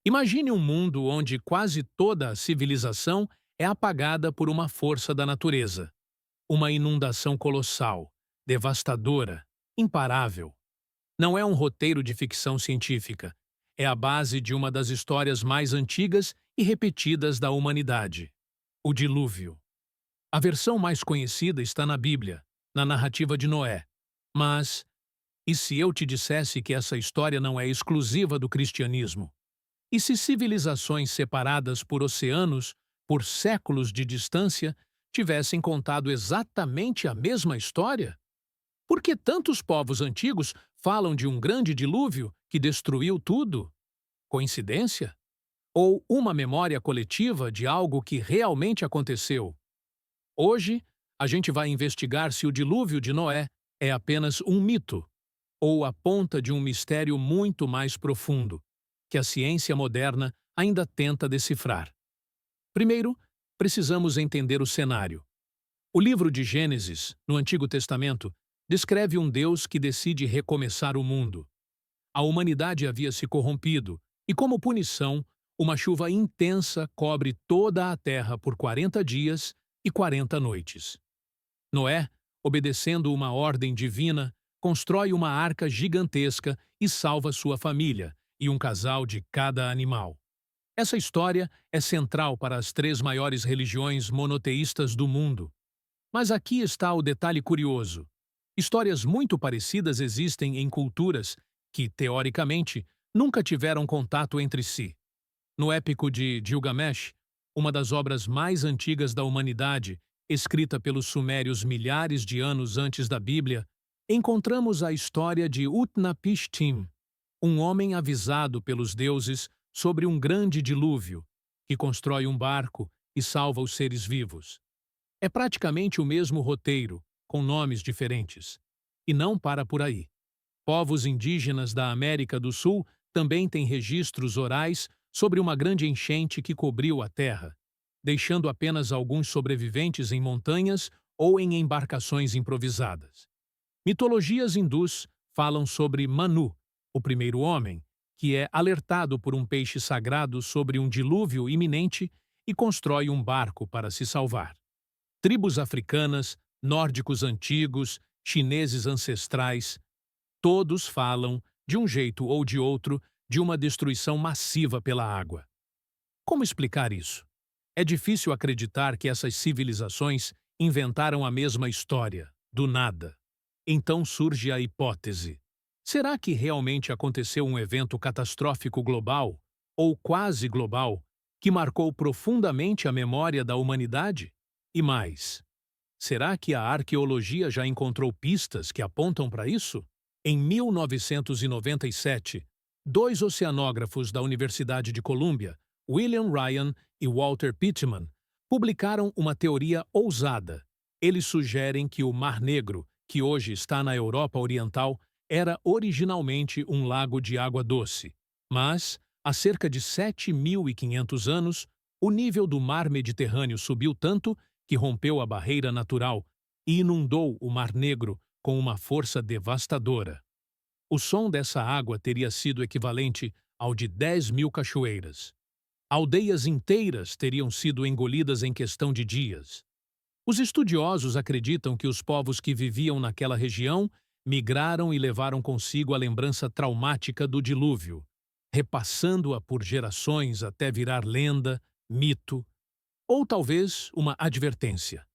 Imagine um mundo onde quase toda a civilização é apagada por uma força da natureza. Uma inundação colossal, devastadora, imparável. Não é um roteiro de ficção científica. É a base de uma das histórias mais antigas e repetidas da humanidade: o dilúvio. A versão mais conhecida está na Bíblia, na narrativa de Noé. Mas, e se eu te dissesse que essa história não é exclusiva do cristianismo? E se civilizações separadas por oceanos, por séculos de distância, tivessem contado exatamente a mesma história? Por que tantos povos antigos falam de um grande dilúvio que destruiu tudo? Coincidência? Ou uma memória coletiva de algo que realmente aconteceu? Hoje, a gente vai investigar se o dilúvio de Noé é apenas um mito ou a ponta de um mistério muito mais profundo, que a ciência moderna ainda tenta decifrar. Primeiro, precisamos entender o cenário. O livro de Gênesis, no Antigo Testamento, descreve um Deus que decide recomeçar o mundo. A humanidade havia se corrompido e, como punição, uma chuva intensa cobre toda a terra por 40 dias e 40 noites. Noé, obedecendo uma ordem divina, constrói uma arca gigantesca e salva sua família e um casal de cada animal. Essa história é central para as três maiores religiões monoteístas do mundo. Mas aqui está o detalhe curioso. Histórias muito parecidas existem em culturas que, teoricamente, nunca tiveram contato entre si. No épico de Gilgamesh, uma das obras mais antigas da humanidade, escrita pelos sumérios milhares de anos antes da Bíblia, encontramos a história de Utnapishtim, um homem avisado pelos deuses sobre um grande dilúvio, que constrói um barco e salva os seres vivos. É praticamente o mesmo roteiro, com nomes diferentes. E não para por aí. Povos indígenas da América do Sul também têm registros orais sobre uma grande enchente que cobriu a terra, deixando apenas alguns sobreviventes em montanhas ou em embarcações improvisadas. Mitologias hindus falam sobre Manu, o primeiro homem, que é alertado por um peixe sagrado sobre um dilúvio iminente e constrói um barco para se salvar. Tribos africanas, nórdicos antigos, chineses ancestrais, todos falam, de um jeito ou de outro, de uma destruição massiva pela água. Como explicar isso? É difícil acreditar que essas civilizações inventaram a mesma história, do nada. Então surge a hipótese: será que realmente aconteceu um evento catastrófico global, ou quase global, que marcou profundamente a memória da humanidade? E mais, será que a arqueologia já encontrou pistas que apontam para isso? Em 1997, dois oceanógrafos da Universidade de Colômbia, William Ryan e Walter Pittman, publicaram uma teoria ousada. Eles sugerem que o Mar Negro, que hoje está na Europa Oriental, era originalmente um lago de água doce. Mas, há cerca de 7.500 anos, o nível do mar Mediterrâneo subiu tanto que rompeu a barreira natural e inundou o Mar Negro com uma força devastadora. O som dessa água teria sido equivalente ao de 10.000 cachoeiras. Aldeias inteiras teriam sido engolidas em questão de dias. Os estudiosos acreditam que os povos que viviam naquela região migraram e levaram consigo a lembrança traumática do dilúvio, repassando-a por gerações até virar lenda, mito, ou talvez uma advertência.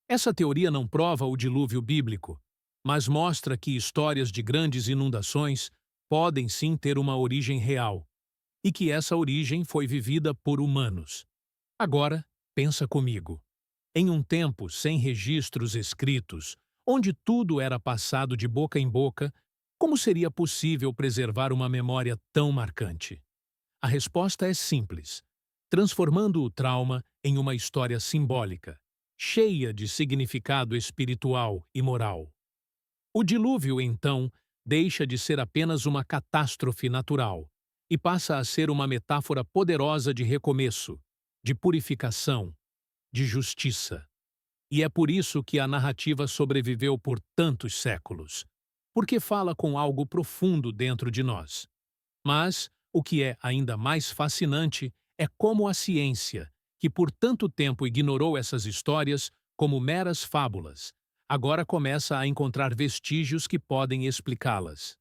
Essa teoria não prova o dilúvio bíblico, mas mostra que histórias de grandes inundações podem sim ter uma origem real, e que essa origem foi vivida por humanos. Agora, pensa comigo. Em um tempo sem registros escritos, onde tudo era passado de boca em boca, como seria possível preservar uma memória tão marcante? A resposta é simples: transformando o trauma em uma história simbólica, cheia de significado espiritual e moral. O dilúvio, então, deixa de ser apenas uma catástrofe natural e passa a ser uma metáfora poderosa de recomeço, de purificação, de justiça. E é por isso que a narrativa sobreviveu por tantos séculos, porque fala com algo profundo dentro de nós. Mas O que é ainda mais fascinante é como a ciência, que por tanto tempo ignorou essas histórias como meras fábulas, agora começa a encontrar vestígios que podem explicá-las.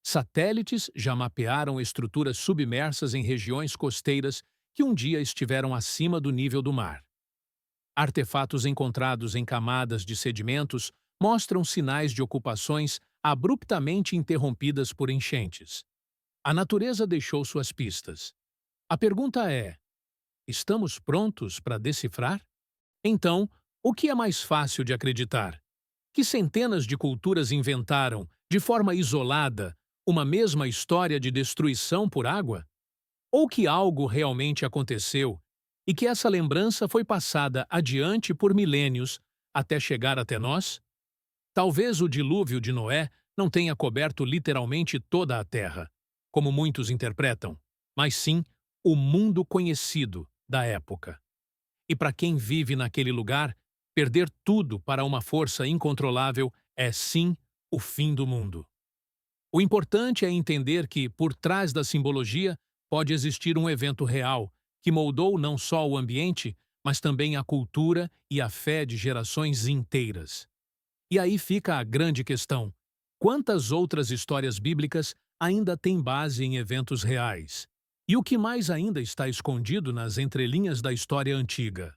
Satélites já mapearam estruturas submersas em regiões costeiras que um dia estiveram acima do nível do mar. Artefatos encontrados em camadas de sedimentos mostram sinais de ocupações abruptamente interrompidas por enchentes. A natureza deixou suas pistas. A pergunta é: estamos prontos para decifrar? Então, o que é mais fácil de acreditar? Que centenas de culturas inventaram, de forma isolada, uma mesma história de destruição por água? Ou que algo realmente aconteceu e que essa lembrança foi passada adiante por milênios até chegar até nós? Talvez o dilúvio de Noé não tenha coberto literalmente toda a terra, como muitos interpretam, mas sim o mundo conhecido da época. E para quem vive naquele lugar, perder tudo para uma força incontrolável é sim o fim do mundo. O importante é entender que, por trás da simbologia, pode existir um evento real que moldou não só o ambiente, mas também a cultura e a fé de gerações inteiras. E aí fica a grande questão: quantas outras histórias bíblicas ainda têm base em eventos reais? E o que mais ainda está escondido nas entrelinhas da história antiga?